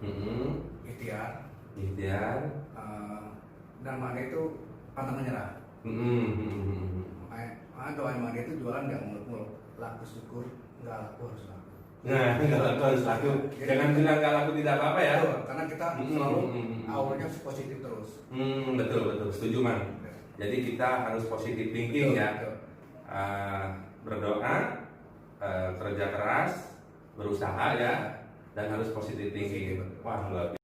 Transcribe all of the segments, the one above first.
ikhtiar, dan Made itu pantang menyerah. Makanya doain Made itu jualan nggak muluk-muluk, laku syukur, nggak laku harus laku. Nah, nggak laku harus laku. Jangan bilang nggak laku tidak apa-apa ya. Betul, karena kita selalu awalnya positif terus. Betul, setuju Man. Jadi kita harus positif thinking ya. Berdoa, kerja keras, berusaha ya, dan harus positif thinking. Wah, luar biasa.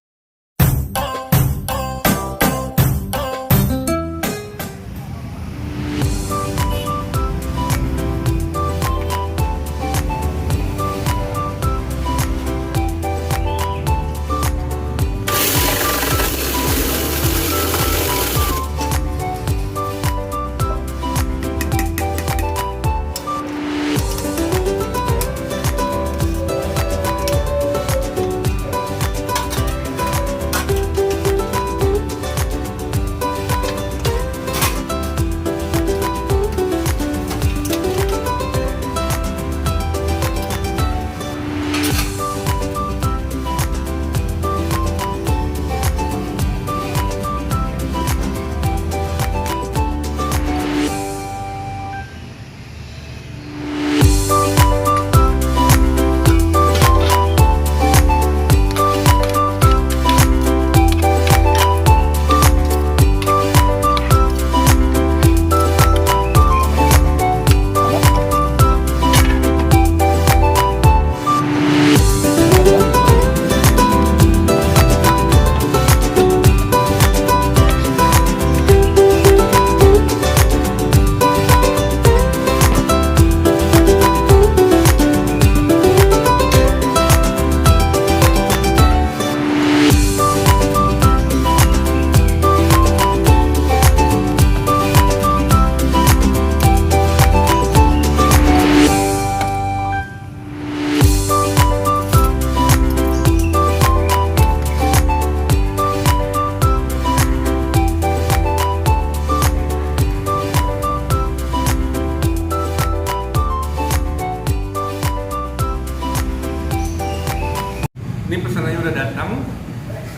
Ini pesanannya udah datang,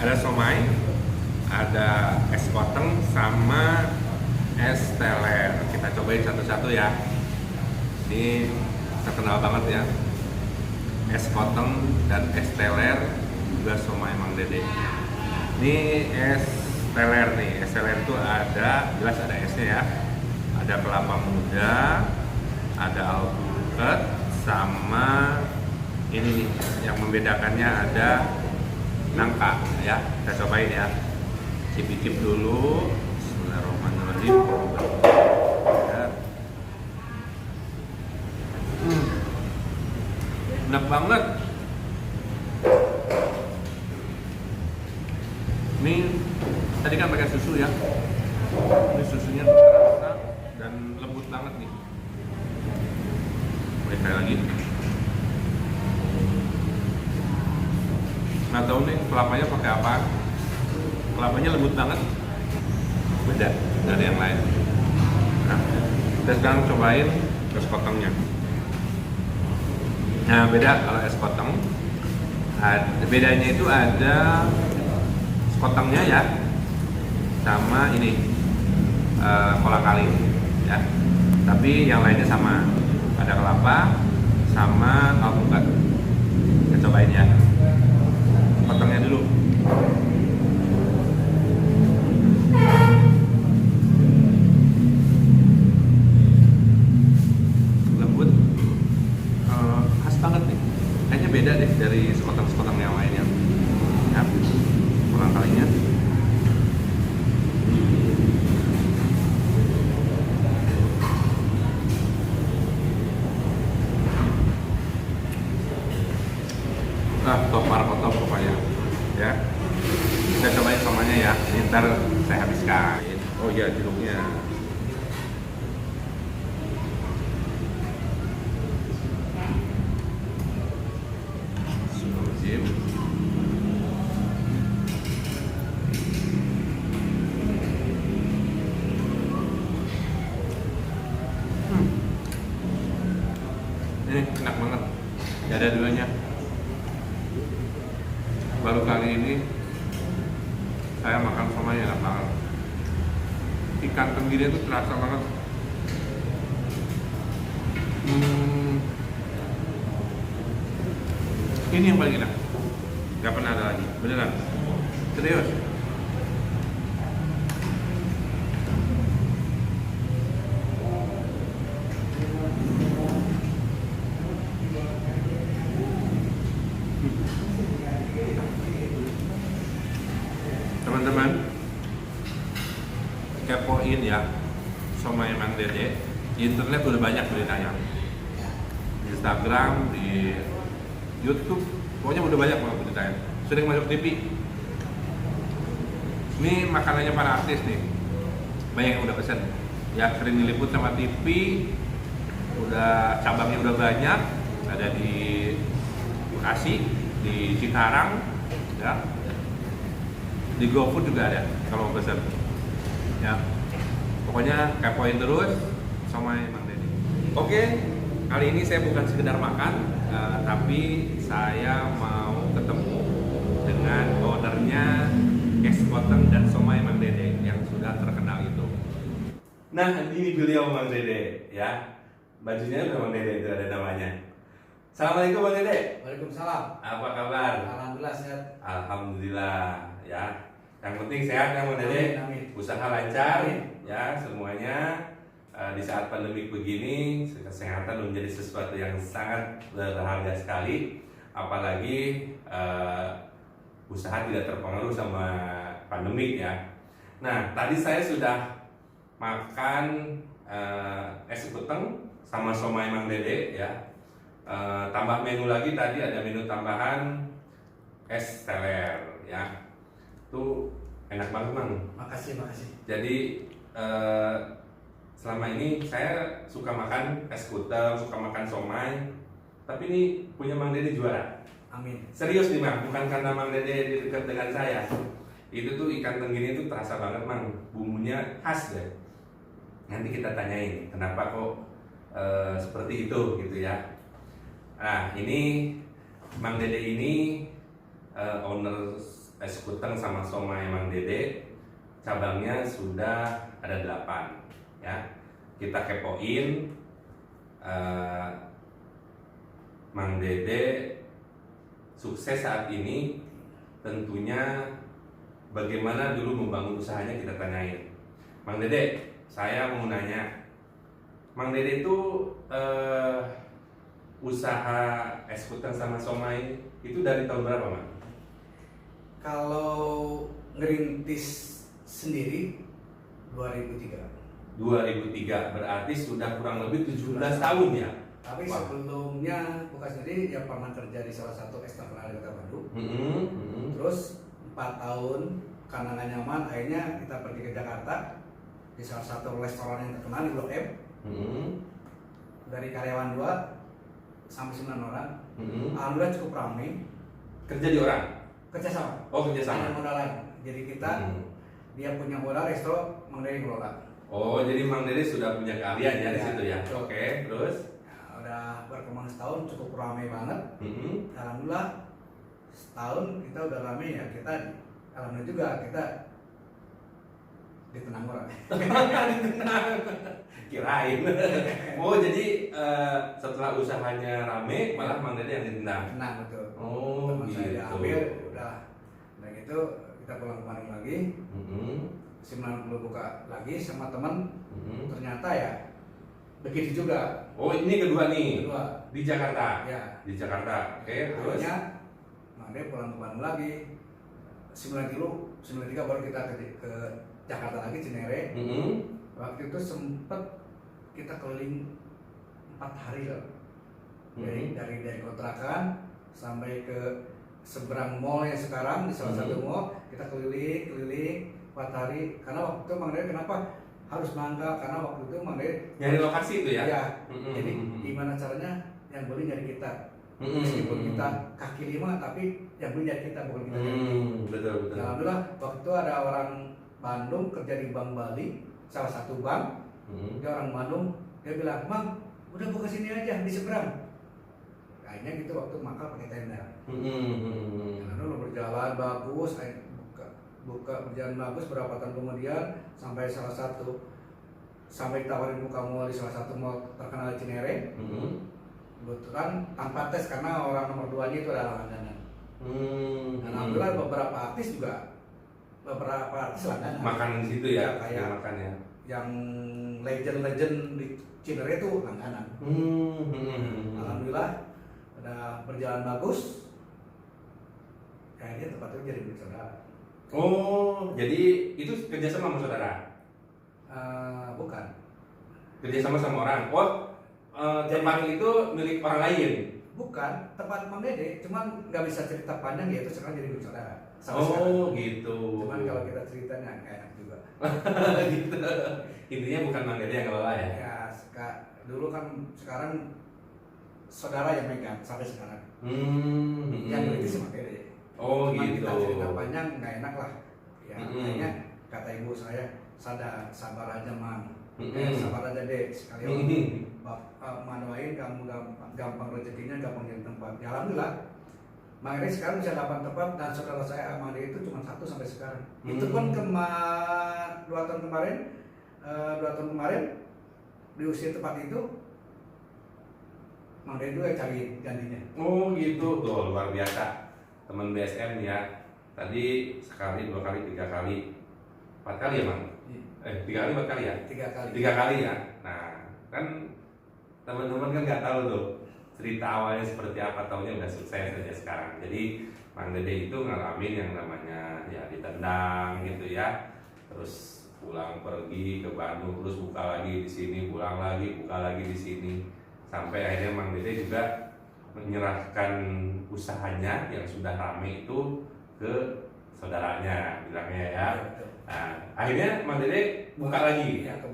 ada somai, ada es koteng, sama es teler. Kita cobain satu-satu ya. Ini terkenal banget ya, es koteng dan es teler, juga somai Mang Dede. Ini es teler nih, es teler itu ada, jelas ada esnya ya. Ada kelapa muda, ada alpukat, sama ini nih, yang membedakannya ada nangka ya. Kita cobain ya, cicip dulu. Bismillahirrahmanirrahim. Ya. Enak banget. Ini tadi kan pakai susu ya. Ini susunya terasa dan lembut banget nih. Boleh sekali lagi. Nggak tahu nih kelapanya pakai apa. Kelapanya lembut banget, beda dari yang lain. Nah, kita sekarang cobain es kotengnya. Nah, beda kalau es koteng. Bedanya itu ada es kotengnya ya, sama ini kolang kaling ya. Tapi yang lainnya sama, ada kelapa sama alpukat. Kita cobain ya. Potongnya dulu. Lembut, khas banget nih. Kayaknya beda deh dari sekoteng-sekoteng yang lainnya. Ya, kurang kalinya. Top markotop pokoknya ya. Kita cobain semuanya ya. Ini ntar saya habiskan. Oh iya, jeruknya. Bismillahirrahmanirrahim. Ini enak banget. Gak ada duanya. baru kali ini saya makan somai enak banget. Ikan tenggiri itu terasa banget. Ini yang paling enak. Gak pernah ada lagi, beneran. Serius. Teman-teman, kepoin ya somai Mang Dede. Di internet udah banyak beritanya, di Instagram, di YouTube, pokoknya udah banyak banget beritanya. Sering masuk TV. Ini makanannya para artis nih, banyak yang udah pesen. Ya sering diliput sama TV, udah cabangnya udah banyak, ada di Bekasi, di Cikarang, ya. Di GoFood juga ada kalau mau pesen. Ya, pokoknya kepoin terus somai Mang Dede. Oke, kali ini saya bukan sekedar makan, tapi saya mau ketemu dengan ownernya Es Koteng dan somai Mang Dede yang sudah terkenal itu. Nah, ini beliau Mang Dede, ya. Bajunya udah Mang Dede itu ada namanya. Assalamualaikum Mang Dede. Waalaikumsalam. Apa kabar? Alhamdulillah sehat. Alhamdulillah, ya. Yang penting sehat ya Mang Dede. Amin. Usaha lancar, Amin. ya semuanya. Di saat pandemi begini, kesehatan menjadi sesuatu yang sangat berharga sekali. Apalagi usaha tidak terpengaruh sama pandemik ya. Nah, tadi saya sudah makan es kuteng sama somai Mang Dede ya. Tambah menu lagi tadi ada menu tambahan es teler ya. Itu enak banget Mang. Makasih. Jadi selama ini saya suka makan es kuteng, suka makan somai, tapi ini punya Mang Dede juara. Amin. Serius nih Mang, bukan karena Mang Dede dekat dengan saya. Itu tuh ikan tenggiri itu terasa banget Mang, bumbunya khas deh. Nanti kita tanyain kenapa kok seperti itu gitu ya. Nah ini Mang Dede ini owner es kuteng sama somai Mang Dede, cabangnya sudah ada 8 ya. Kita kepoin Mang Dede sukses saat ini, tentunya bagaimana dulu membangun usahanya kita tanyain. Mang Dede, saya mau nanya, Mang Dede itu usaha es kuteng sama somai itu dari tahun berapa Mang? Kalau ngerintis sendiri 2003. 2003, berarti sudah kurang lebih 17 tahun ya? Tapi Wah. sebelumnya bukan sendiri, ya pernah kerja di salah satu es terkenal di Kota Bandung. Terus 4 tahun karena nggak nyaman, akhirnya kita pergi ke Jakarta di salah satu restoran yang terkenal di Blok M. Dari karyawan 2 sampai 9 orang. Alhamdulillah cukup ramai. Kerja di orang? Kerjasama. Oh, kerjasama. Ada modalan. Jadi kita dia punya modal, resto Mang Dede kelola. Oh, jadi Mang Dede sudah punya keahlian ya di Ya. situ ya? Oke, terus? Nah, udah berkembang setahun, cukup ramai banget. Alhamdulillah setahun kita udah ramai ya. Alhamdulillah juga kita ditenang orang. Kirain. Oh, jadi setelah usahanya rame, malah Mang Dede yang ditendang. Tenang betul. Oh, Teman saya gitu. diambil, udah gitu kita pulang ke Bandung lagi. 90 buka lagi sama teman. Ternyata ya begitu juga. Oh, ini kedua nih. Kedua. Di Jakarta. Ya. Di Jakarta. Oke, terus? Akhirnya Mang Dede pulang ke Bandung lagi. 93 baru kita ke Jakarta lagi, Cinere. Waktu itu sempet kita keliling 4 hari lah. Dari kontrakan sampai ke seberang mall yang sekarang di salah satu mall, kita keliling 4 hari. Karena waktu itu Mang Dede kenapa harus mangkal? Karena waktu itu Mang Dede Nyari lokasi itu ya? Ya. Jadi gimana caranya yang beli nyari kita. Meskipun kita kaki 5, tapi yang beli nyari kita, bukan kita nyari. Betul. Alhamdulillah waktu itu ada orang Bandung kerja di Bank Bali, salah satu bank. Dia orang Bandung, dia bilang, "Mang, udah buka sini aja di seberang." Akhirnya gitu waktu mangkal pakai tenda. Lalu berjalan berjalan bagus, berjalan bagus beberapa tahun kemudian sampai ditawarin buka mall di salah satu mall terkenal di Cinere. Kebetulan tanpa tes karena orang nomor 2-nya itu adalah langganan. Dan alhamdulillah beberapa artis langganan. Makan di situ ya, kayak makan ya. Yang legend di Cinere itu langganan. Alhamdulillah udah berjalan bagus. Kayaknya tempat itu jadi milik saudara. Oh, jadi itu kerjasama sama saudara? Bukan. Kerjasama sama orang. Oh, tempat itu milik orang lain? Bukan, tempat Mang Dede, cuman nggak bisa cerita panjang ya itu sekarang jadi milik saudara. Oh gitu. Cuman kalau kita ceritanya nggak enak juga. Gitu. Intinya bukan Mang Dede yang ngelola ya? Ya, dulu kan sekarang saudara yang megang sampai sekarang. Yang itu sih Mang Dede. Oh cuman gitu. Kita cerita panjang nggak enak lah. Ya, makanya kata ibu saya, sabar aja Mang. Sabar aja deh sekali manuain kamu gampang rezekinya, gampang jadi tempat. Ya alhamdulillah Mang Dede sekarang bisa 8 tempat dan saudara saya Mang Dede itu cuma 1 sampai sekarang. Itu pun 2 tahun kemarin di usia tempat itu Mang Dede juga cari gantinya. Oh gitu, tuh luar biasa teman BSM ya. Tadi sekali, 2 kali, 3 kali, 4 kali ya Mang? 3 kali, 4 kali ya? 3 kali. 3 kali ya. Nah kan teman-teman kan nggak tahu tuh cerita awalnya seperti apa, taunya udah sukses aja sekarang. Jadi Mang Dede itu ngalamin yang namanya ya ditendang gitu ya, terus pulang pergi ke Bandung, terus buka lagi di sini, pulang lagi, buka lagi di sini, sampai akhirnya Mang Dede juga menyerahkan usahanya yang sudah rame itu ke saudaranya, bilangnya ya. Nah, akhirnya Mang Dede buka lagi. Ya, ke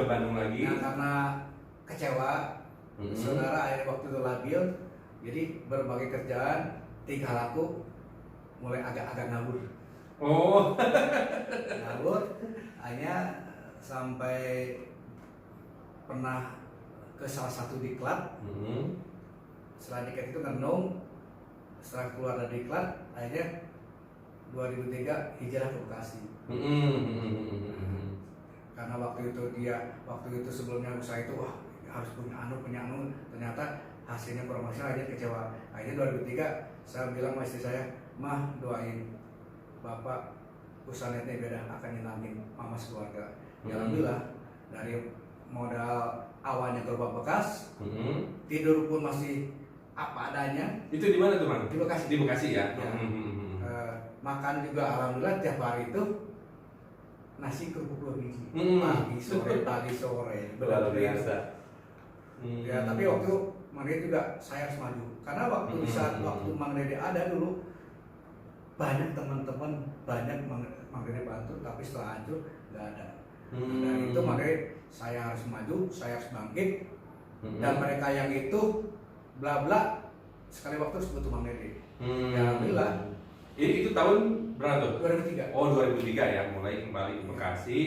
Bandung lagi. Nah, karena kecewa, saudara akhirnya waktu itu labil, jadi berbagai kerjaan 3 laku mulai agak ngabur. Oh. Ngabur, akhirnya sampai pernah ke salah satu diklat. Setelah diklat itu ngenung, setelah keluar dari diklat, akhirnya 2003 hijrah ke Bekasi. Karena waktu itu sebelumnya usaha itu wah harus punya anu, ternyata hasilnya kurang maksimal, aja kecewa. Akhirnya 2003 saya bilang sama istri saya, Mah doain bapak usaha netnya beda akan nyenangin mama sekeluarga. Ya alhamdulillah dari modal awalnya gerobak bekas, tidur pun masih apa adanya. Itu di mana tuh Mang? Di Bekasi. Di Bekasi ya. Makan juga alhamdulillah tiap hari itu nasi kerupuk 2 biji. Pagi sore. Luar biasa. Ya tapi waktu Mang Dede juga saya harus maju karena waktu di saat waktu Mang Dede ada dulu banyak teman-teman Mang Dede bantu, tapi setelah hancur nggak ada. Dan itu Mang Dede saya harus maju, saya harus bangkit, dan mereka yang itu bla bla sekali waktu harus butuh Mang Dede. Ya alhamdulillah. Itu tahun berapa tuh? 2003. Oh 2003 ya, mulai kembali ke Bekasi,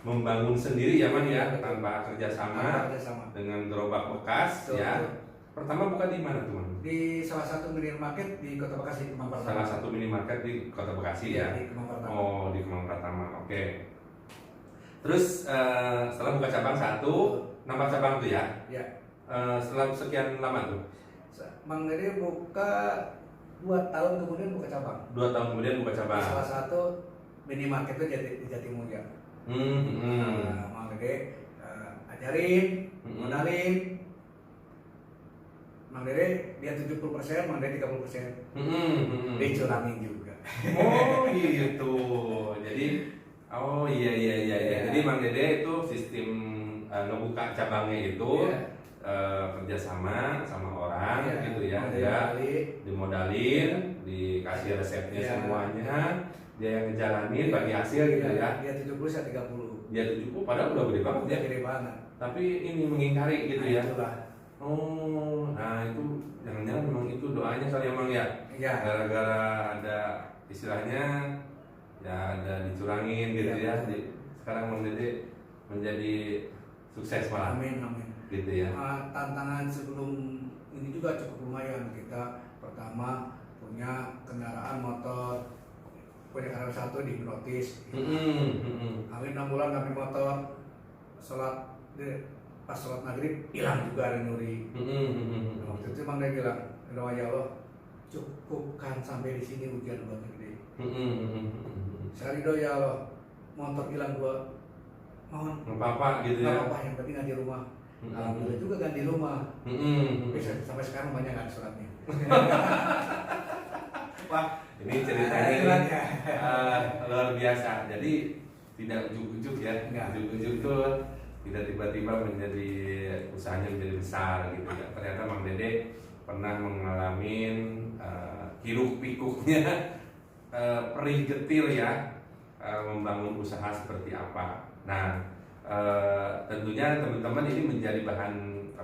membangun sendiri ya Man ya, tanpa kerjasama dengan gerobak bekas. Betul. Ya. Pertama buka di mana tuh Man? Di salah satu minimarket di Kota Bekasi, Kemang Pratama. Salah satu minimarket di Kota Bekasi ya? Di Kemang Pratama. Oh di Kemang Pratama, oke. Terus setelah buka cabang 1, nambah cabang tuh ya? Ya. Setelah sekian lama tuh? Mang Dede buka 2 tahun kemudian buka cabang. 2 tahun kemudian buka cabang. Salah satu minimarket itu di Jatimulya. Mang Dede ajarin, modalin. Mang Dede dia 70%, Mang Dede 30%. Dicurangin juga. Oh gitu. Jadi oh iya. Jadi Mang Dede itu sistem ngebuka cabangnya itu kerjasama sama orang gitu ya, dia dimodalin, dikasih resepnya semuanya, dia yang ngejalanin bagi hasil gitu ya. Dia 70 saya 30. Dia 70 padahal udah gede banget ya. Gede banget. Tapi ini mengingkari gitu ya. Itulah. Oh, nah itu jangan-jangan memang itu doanya kali emang ya. Gara-gara ada istilahnya ya ada dicurangin gitu ya. Sekarang Mang Dede menjadi sukses malah. Amin. Gitu ya. Tantangan sebelum ini juga cukup lumayan. Kita pertama punya kendaraan motor, punya karyawan satu di hipnotis. Akhirnya 6 bulan kami motor, pas sholat maghrib hilang juga ada nyuri. Waktu itu emang dia bilang, ya Allah cukupkan sampai di sini ujian buat gede. Saya ridho ya Allah, motor hilang gua mohon apa gitu ya. Nggak apa-apa, yang penting ganti rumah. Alhamdulillah juga ganti rumah. Sampai sekarang banyak kan suratnya. Wah, ini ceritanya luar biasa. Jadi tidak ujuk-ujuk ya. Ujuk-ujuk itu tidak tiba-tiba menjadi usahanya menjadi besar gitu ya. Ternyata Mang Dede pernah mengalami hiruk pikuknya perih getir ya, membangun usaha seperti apa. Nah, tentunya teman-teman ini menjadi bahan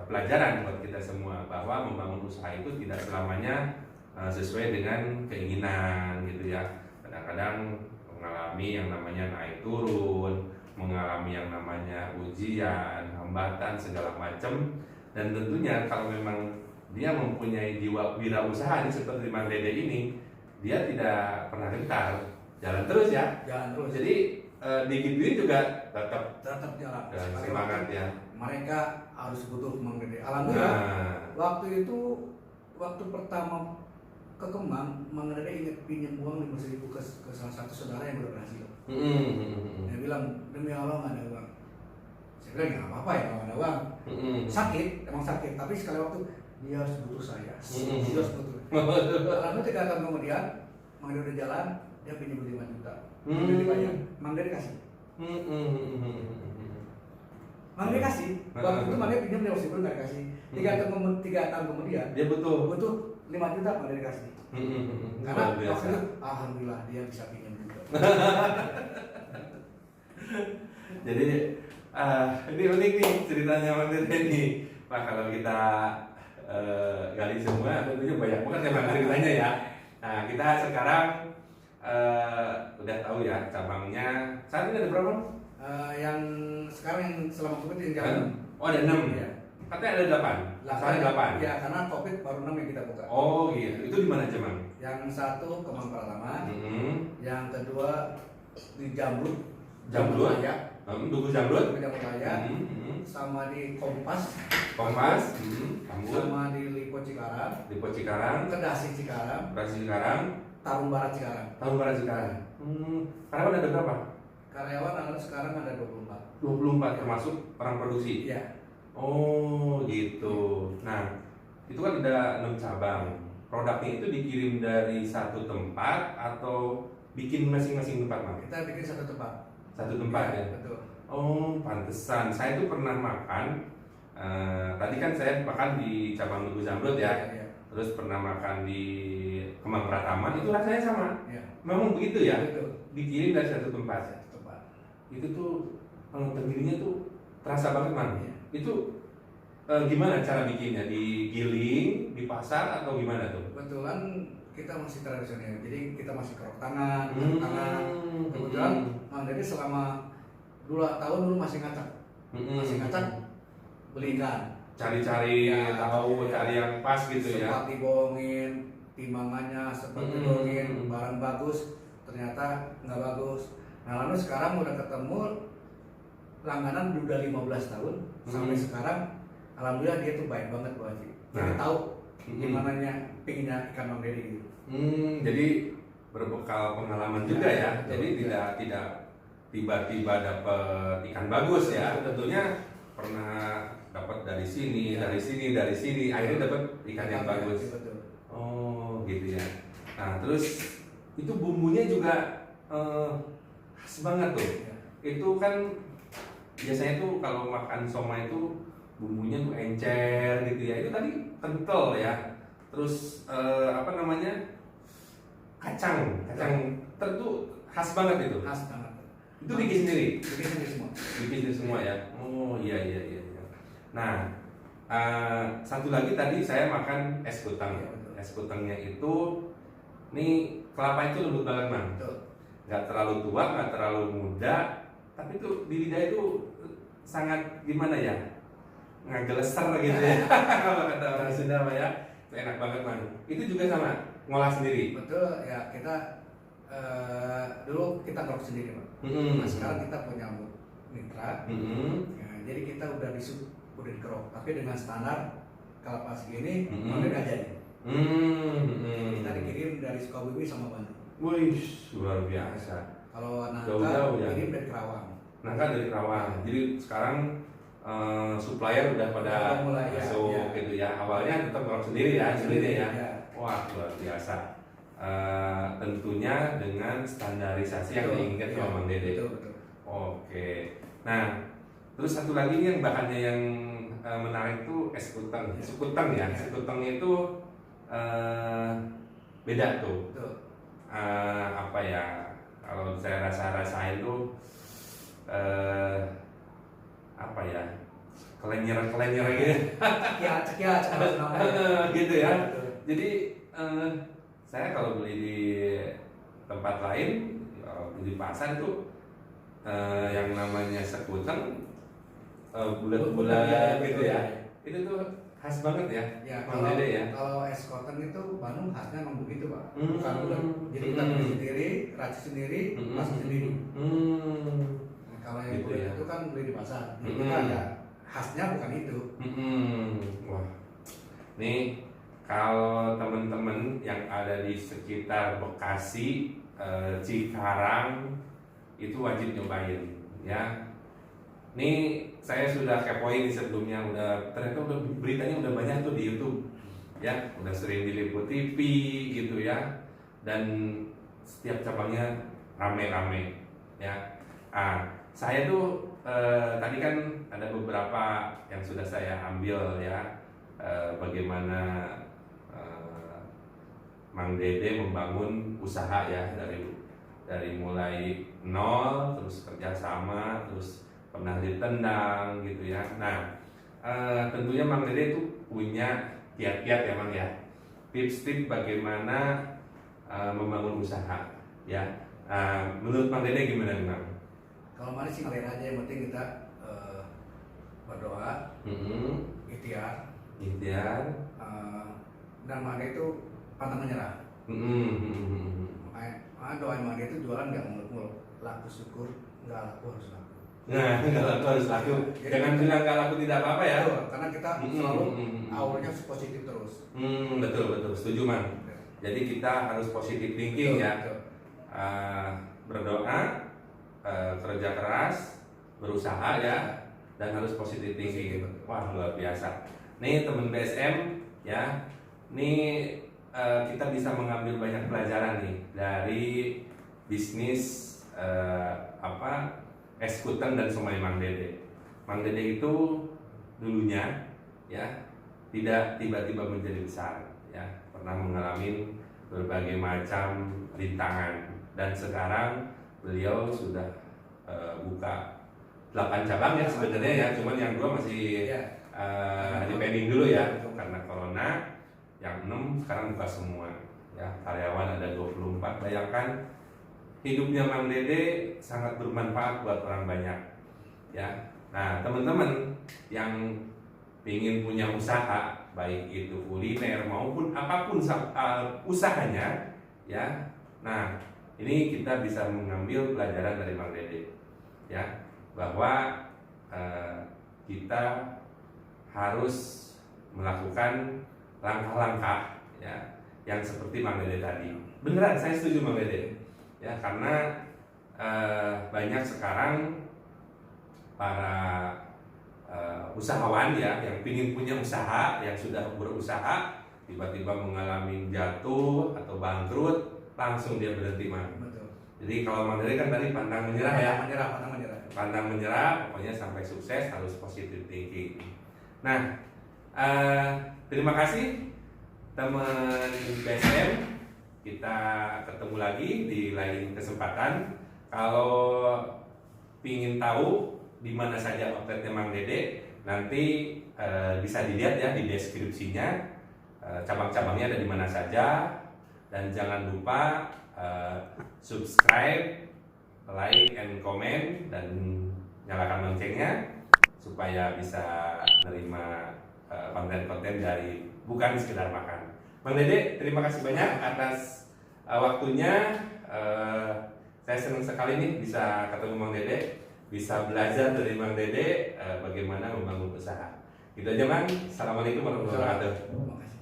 pelajaran buat kita semua bahwa membangun usaha itu tidak selamanya sesuai dengan keinginan gitu ya. Kadang-kadang mengalami yang namanya naik turun, mengalami yang namanya ujian, hambatan segala macam. Dan tentunya kalau memang dia mempunyai jiwa wirausaha seperti Mang Dede ini, dia tidak pernah gentar, jalan terus ya. Jalan terus. Jadi digituin juga tetap jalan. Semangat ya. Mereka harus butuh Mang Dede. Alhamdulillah. Waktu pertama ke Kemang, Mang Dede ingat pinjam uang 5.000 ke salah satu saudara yang udah berhasil. Dia bilang, demi Allah nggak ada uang. Saya bilang nggak apa-apa ya kalau ada uang. Sakit, emang sakit. Tapi sekali waktu dia harus butuh saya. Dia harus butuh. Alhamdulillah 3 tahun kemudian, Mang Dede udah jalan, dia pinjam 5 juta. Mang Dede dibayar, Mang Dede kasih. Mang Dede kasih. Waktu itu Mang Dede pinjam 5.000 nggak kasih. 3 tahun kemudian, dia butuh 5 juta Mang Dede kasih. Karena waktu itu, alhamdulillah dia bisa pinjam juga. Jadi ini unik nih ceritanya Mang Dede nih. Pak, kalau kita gali semua tentunya banyak banget memang ceritanya ya. Nah, kita sekarang udah tahu ya cabangnya. Saat ini ada berapa? Yang sekarang yang selama COVID yang jalan. Oh, ada 6 ya. Katanya ada 8. Sekarang 8. Ya, karena COVID baru 6 yang kita buka. Oh gitu. Itu di mana Cemang? Yang satu Kemang Pratama, yang kedua di Jamrut Raya, Duku Jamrut, Raya, sama di Kompas, Tambun, sama di Lipo Cikarang, Kedasi Cikarang, Tarung Barat Cikarang. Karyawan ada berapa? Karyawan ada sekarang ada 24. 24 termasuk orang produksi. Iya. Oh gitu. Nah, itu kan ada 6 cabang. Produknya itu dikirim dari satu tempat atau bikin masing-masing tempat, Mang? Kita bikin satu tempat. Satu tempat ya. Betul. Oh, pantesan. Saya itu pernah makan. Tadi kan saya makan di cabang Duku Jamrut ya. Iya. Terus pernah makan di Kemang Pratama. Itu rasanya sama. Iya. Memang begitu ya. Betul. Dikirim dari satu tempat. Itu tuh kalau terdirinya tuh terasa banget, Mang. Iya. Itu gimana cara bikinnya? Digiling, di pasar atau gimana tuh? Kebetulan kita masih tradisional, jadi kita masih kerok tangan, Kebetulan Mang Dede selama 2 tahun dulu masih ngacak, beli ikan. Cari-cari Ya, tahu, cari yang pas gitu ya. Sempat dibohongin, timbangannya sempat dibohongin, barang bagus, ternyata nggak bagus. Nah lalu sekarang udah ketemu langganan udah 15 tahun, sampai sekarang alhamdulillah dia tuh baik banget Bu Haji. Jadi tahu gimana pinginnya ikan Mang Dede gitu. Jadi berbekal pengalaman juga ya. Jadi tidak tiba-tiba dapat ikan bagus ya. Tentunya pernah dapat dari sini, dari sini, akhirnya dapat ikan yang bagus. Oh, gitu ya. Nah, terus itu bumbunya juga khas banget tuh. Itu kan biasanya tuh kalau makan somai itu bumbunya tuh encer gitu ya. Itu tadi kental ya. Terus kacang itu khas banget itu. Khas banget. Itu bikin sendiri. Bikin semua ya. Oh iya. Nah, satu lagi tadi saya makan es kutang. Es kutangnya itu, nih kelapa itu lembut banget, Mang. Nggak terlalu tua, nggak terlalu muda, tapi itu di lidah itu sangat gimana ya? Ngageleser gitu ya. Kalau kata orang Sunda ya, itu enak banget, Mang. Itu juga sama ngolah sendiri. Betul ya, kita dulu kita ngerok sendiri Pak. Nah sekarang kita punya mitra, ya, jadi kita udah dikerok, tapi dengan standar kelapa segini, Mandede aja nih. Kita dikirim dari Sukabumi sama Bandung. Wih, luar biasa. Kalau nangka Jauh-jauh ya. kirim dari Kerawang. Nangka dari Kerawang. Jadi sekarang supplier udah pada mulai masuk gitu ya. Awalnya tetap ngerok sendiri ya, ya. Wah, luar biasa. Tentunya dengan standarisasi yang diinginkan sama Mang Dede. Betul. Oke. Nah, terus satu lagi nih yang bahannya yang menarik itu es kutang. Sekutang ya. Sekutang itu beda tuh. Betul. Apa ya? Kalau saya rasain tuh apa ya? Kelenyer gitu. Cekiat gitu ya. Jadi saya kalau beli di tempat lain, di pasar itu yang namanya sekutang bulat-bulat gitu ya. Itu tuh khas banget ya. Ya, Mang Dede ya. Kalau es koteng itu Bandung khasnya memang begitu Pak. Bukan bulat. Jadi kita beli sendiri, racik sendiri, masak sendiri. Nah, kalau yang Gitu bulat ya. itu kan beli di pasar. Jadi kita ya khasnya bukan itu. Wah, nih kalau teman-teman yang ada di sekitar Bekasi, Cikarang itu wajib nyobain ya. Nih saya sudah kepoin sebelumnya, ternyata beritanya udah banyak tuh di YouTube ya, udah sering diliput TV gitu ya, dan setiap cabangnya rame-rame ya. Saya tuh tadi kan ada beberapa yang sudah saya ambil ya, bagaimana Mang Dede membangun usaha ya, dari mulai nol, terus kerjasama, terus pernah ditendang gitu ya. Nah, tentunya Mang Dede itu punya kiat-kiat ya Mang ya, tips-tips bagaimana membangun usaha ya. Menurut Mang Dede gimana nih Mang? Kalau mana sih ngalir aja, yang penting kita berdoa, ikhtiar, dan Mang Dede itu pantang menyerah. Makanya doain Mang Dede itu jualan nggak muluk-muluk, laku syukur, nggak laku harus laku. Nah, nggak laku harus laku. Jangan bilang nggak laku tidak apa-apa ya. Betul, karena kita selalu auranya positif terus. Betul, setuju Mang. Jadi kita harus positif thinking ya. Berdoa, kerja keras, berusaha ya, dan harus positif thinking. Wah, luar biasa. Nih teman BSM ya, nih kita bisa mengambil banyak pelajaran nih dari bisnis es kutang dan somai Mang Dede. Mang Dede itu dulunya ya tidak tiba-tiba menjadi besar ya, pernah mengalami berbagai macam rintangan, dan sekarang beliau sudah buka 8 cabang ya sebenarnya ya, cuman yang 2 masih di pending dulu ya karena corona. Yang 6 sekarang buka semua ya, karyawan ada 24. Bayangkan hidupnya Mang Dede sangat bermanfaat buat orang banyak ya. Nah teman-teman yang ingin punya usaha, baik itu kuliner maupun apapun usahanya ya, nah ini kita bisa mengambil pelajaran dari Mang Dede ya, bahwa kita harus melakukan langkah-langkah ya yang seperti Mang Dede tadi. Beneran saya setuju Mang Dede ya, karena banyak sekarang para usahawan ya yang ingin punya usaha, yang sudah berusaha tiba-tiba mengalami jatuh atau bangkrut, langsung dia berhenti Mang. Betul. Jadi kalau Mang Dede kan tadi pantang menyerah ya, pantang menyerah, pokoknya sampai sukses harus positive thinking. Nah, terima kasih teman BSM. Kita ketemu lagi di lain kesempatan. Kalau ingin tahu di mana saja outletnya Mang Dede, nanti bisa dilihat ya di deskripsinya, cabang-cabangnya ada di mana saja. Dan jangan lupa subscribe, like, and comment, dan nyalakan loncengnya supaya bisa menerima konten-konten dari Bukan Sekedar Makan. Bang Dede, terima kasih banyak atas waktunya. Saya senang sekali nih bisa ketemu Bang Dede, bisa belajar dari Bang Dede bagaimana membangun usaha. Gitu aja Bang. Assalamualaikum warahmatullahi wabarakatuh. Terima kasih.